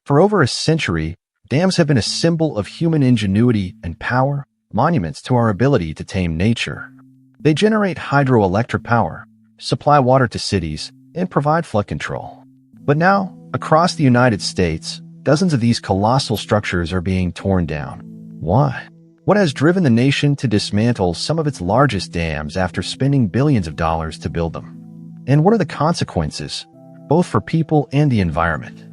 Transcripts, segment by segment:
For over a century, dams have been a symbol of human ingenuity and power, monuments to our ability to tame nature. They generate hydroelectric power, supply water to cities, and provide flood control. But now, across the United States, dozens of these colossal structures are being torn down. Why? What has driven the nation to dismantle some of its largest dams after spending billions of dollars to build them? And what are the consequences, both for people and the environment?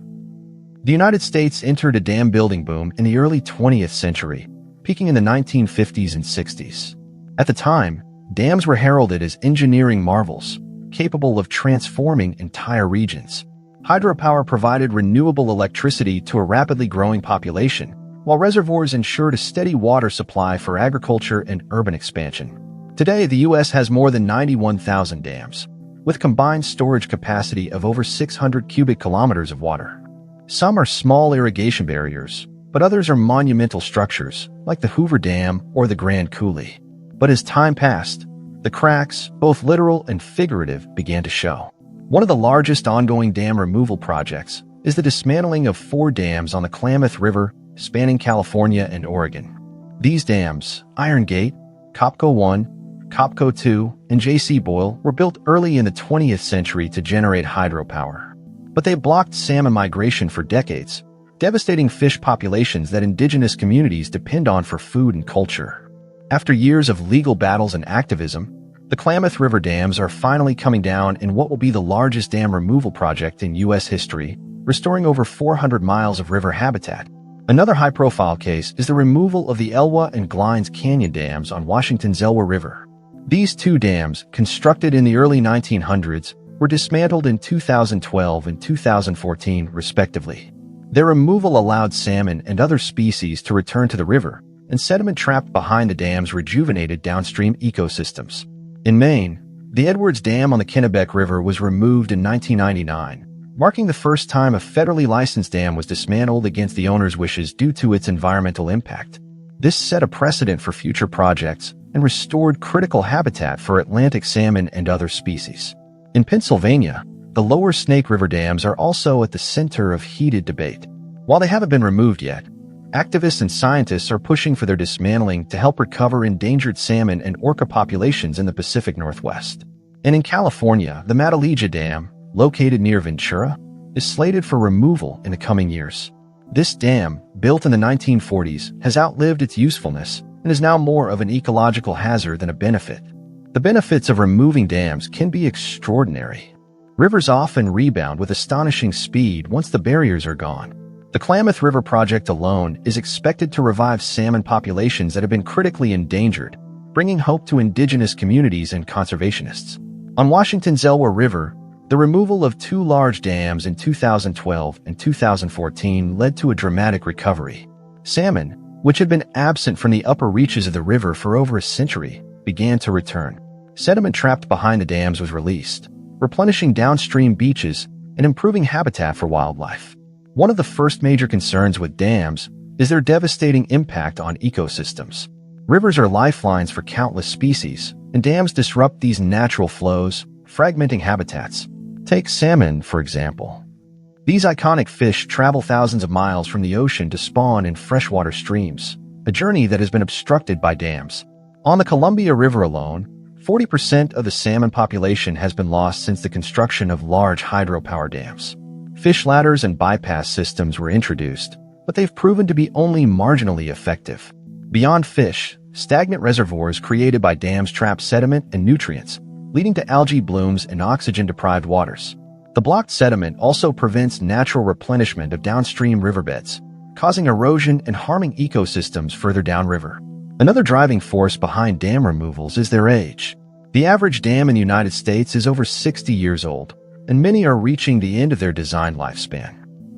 The United States entered a dam building boom in the early 20th century, peaking in the 1950s and 60s. At the time, dams were heralded as engineering marvels, capable of transforming entire regions. Hydropower provided renewable electricity to a rapidly growing population, while reservoirs ensured a steady water supply for agriculture and urban expansion. Today, the U.S. has more than 91,000 dams, with combined storage capacity of over 600 cubic kilometers of water. Some are small irrigation barriers, but others are monumental structures, like the Hoover Dam or the Grand Coulee. But as time passed, the cracks, both literal and figurative, began to show. One of the largest ongoing dam removal projects is the dismantling of 4 dams on the Klamath River, spanning California and Oregon. These dams, Iron Gate, Copco 1, Copco 2, and J.C. Boyle, were built early in the 20th century to generate hydropower. But they blocked salmon migration for decades, devastating fish populations that indigenous communities depend on for food and culture. After years of legal battles and activism, the Klamath River dams are finally coming down in what will be the largest dam removal project in U.S. history, restoring over 400 miles of river habitat. Another high-profile case is the removal of the Elwha and Glines Canyon dams on Washington's Elwha River. These 2 dams, constructed in the early 1900s, were dismantled in 2012 and 2014, respectively. Their removal allowed salmon and other species to return to the river, and sediment trapped behind the dams rejuvenated downstream ecosystems. In Maine, the Edwards Dam on the Kennebec River was removed in 1999, marking the first time a federally licensed dam was dismantled against the owner's wishes due to its environmental impact. This set a precedent for future projects and restored critical habitat for Atlantic salmon and other species. In Pennsylvania, the lower Snake River dams are also at the center of heated debate. While they haven't been removed yet, activists and scientists are pushing for their dismantling to help recover endangered salmon and orca populations in the Pacific Northwest. And in California, the Matalija Dam, located near Ventura, is slated for removal in the coming years. This dam, built in the 1940s, has outlived its usefulness and is now more of an ecological hazard than a benefit. The benefits of removing dams can be extraordinary. Rivers often rebound with astonishing speed once the barriers are gone. The Klamath River project alone is expected to revive salmon populations that have been critically endangered, bringing hope to indigenous communities and conservationists. On Washington's Elwha River, the removal of 2 large dams in 2012 and 2014 led to a dramatic recovery. Salmon, which had been absent from the upper reaches of the river for over a century, began to return. Sediment trapped behind the dams was released, replenishing downstream beaches and improving habitat for wildlife. One of the first major concerns with dams is their devastating impact on ecosystems. Rivers are lifelines for countless species, and dams disrupt these natural flows, fragmenting habitats. Take salmon, for example. These iconic fish travel thousands of miles from the ocean to spawn in freshwater streams, a journey that has been obstructed by dams. On the Columbia River alone, 40% of the salmon population has been lost since the construction of large hydropower dams. Fish ladders and bypass systems were introduced, but they've proven to be only marginally effective. Beyond fish, stagnant reservoirs created by dams trap sediment and nutrients, leading to algae blooms and oxygen-deprived waters. The blocked sediment also prevents natural replenishment of downstream riverbeds, causing erosion and harming ecosystems further downriver. Another driving force behind dam removals is their age. The average dam in the United States is over 60 years old, and many are reaching the end of their design lifespan.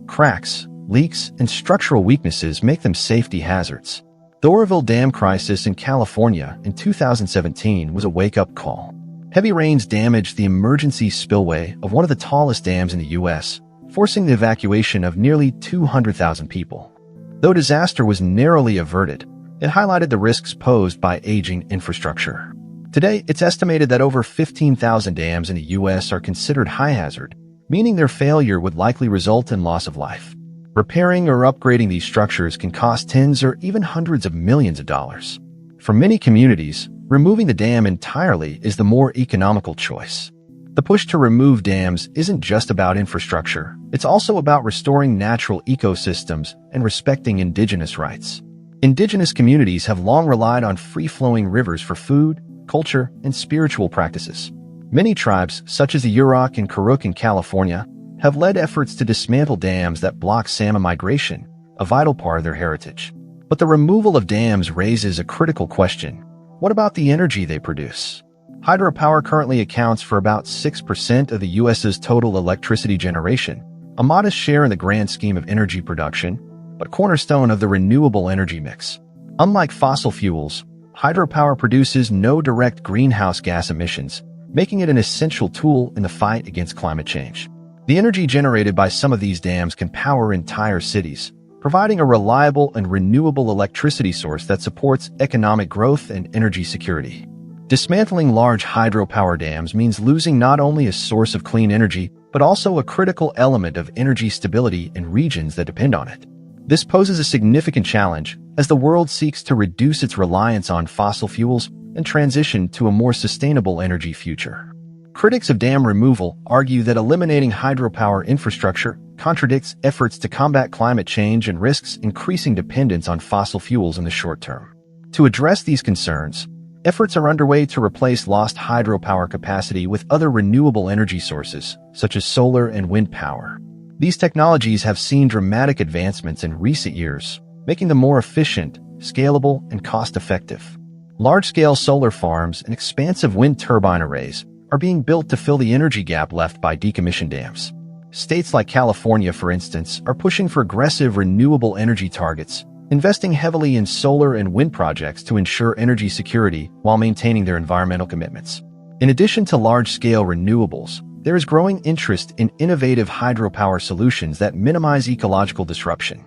Cracks, leaks, and structural weaknesses make them safety hazards. The Oroville Dam crisis in California in 2017 was a wake-up call. Heavy rains damaged the emergency spillway of one of the tallest dams in the U.S., forcing the evacuation of nearly 200,000 people. Though disaster was narrowly averted, it highlighted the risks posed by aging infrastructure. Today, it's estimated that over 15,000 dams in the U.S. are considered high hazard, meaning their failure would likely result in loss of life. Repairing or upgrading these structures can cost tens or even hundreds of millions of dollars. For many communities, removing the dam entirely is the more economical choice. The push to remove dams isn't just about infrastructure, it's also about restoring natural ecosystems and respecting indigenous rights. Indigenous communities have long relied on free-flowing rivers for food, culture, and spiritual practices. Many tribes, such as the Yurok and Karuk in California, have led efforts to dismantle dams that block salmon migration, a vital part of their heritage. But the removal of dams raises a critical question. What about the energy they produce? Hydropower currently accounts for about 6% of the U.S.'s total electricity generation, a modest share in the grand scheme of energy production, but cornerstone of the renewable energy mix. Unlike fossil fuels, hydropower produces no direct greenhouse gas emissions, making it an essential tool in the fight against climate change. The energy generated by some of these dams can power entire cities, providing a reliable and renewable electricity source that supports economic growth and energy security. Dismantling large hydropower dams means losing not only a source of clean energy, but also a critical element of energy stability in regions that depend on it. This poses a significant challenge as the world seeks to reduce its reliance on fossil fuels and transition to a more sustainable energy future. Critics of dam removal argue that eliminating hydropower infrastructure contradicts efforts to combat climate change and risks increasing dependence on fossil fuels in the short term. To address these concerns, efforts are underway to replace lost hydropower capacity with other renewable energy sources, such as solar and wind power. These technologies have seen dramatic advancements in recent years, making them more efficient, scalable, and cost-effective. Large-scale solar farms and expansive wind turbine arrays are being built to fill the energy gap left by decommissioned dams. States like California, for instance, are pushing for aggressive renewable energy targets, investing heavily in solar and wind projects to ensure energy security while maintaining their environmental commitments. In addition to large-scale renewables, there is growing interest in innovative hydropower solutions that minimize ecological disruption.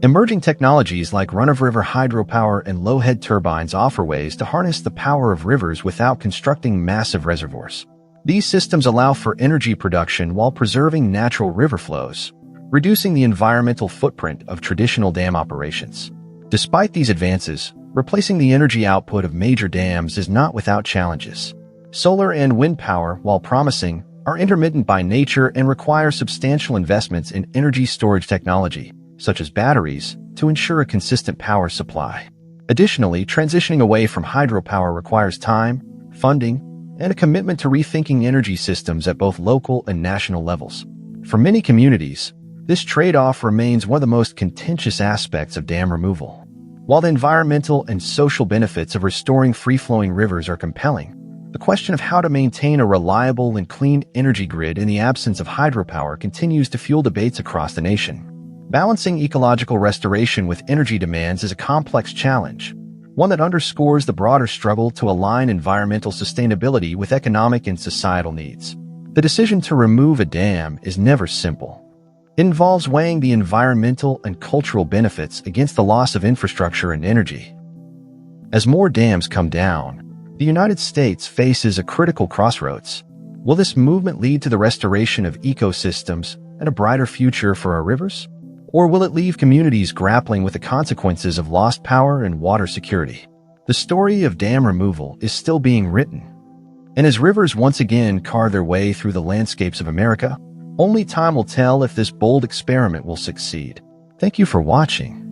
Emerging technologies like run-of-river hydropower and low-head turbines offer ways to harness the power of rivers without constructing massive reservoirs. These systems allow for energy production while preserving natural river flows, reducing the environmental footprint of traditional dam operations. Despite these advances, replacing the energy output of major dams is not without challenges. Solar and wind power, while promising, are intermittent by nature and require substantial investments in energy storage technology, such as batteries, to ensure a consistent power supply. Additionally, transitioning away from hydropower requires time, funding, and a commitment to rethinking energy systems at both local and national levels. For many communities, this trade-off remains one of the most contentious aspects of dam removal. While the environmental and social benefits of restoring free-flowing rivers are compelling, the question of how to maintain a reliable and clean energy grid in the absence of hydropower continues to fuel debates across the nation. Balancing ecological restoration with energy demands is a complex challenge, one that underscores the broader struggle to align environmental sustainability with economic and societal needs. The decision to remove a dam is never simple. It involves weighing the environmental and cultural benefits against the loss of infrastructure and energy. As more dams come down, the United States faces a critical crossroads. Will this movement lead to the restoration of ecosystems and a brighter future for our rivers? Or will it leave communities grappling with the consequences of lost power and water security? The story of dam removal is still being written. And as rivers once again carve their way through the landscapes of America, only time will tell if this bold experiment will succeed. Thank you for watching.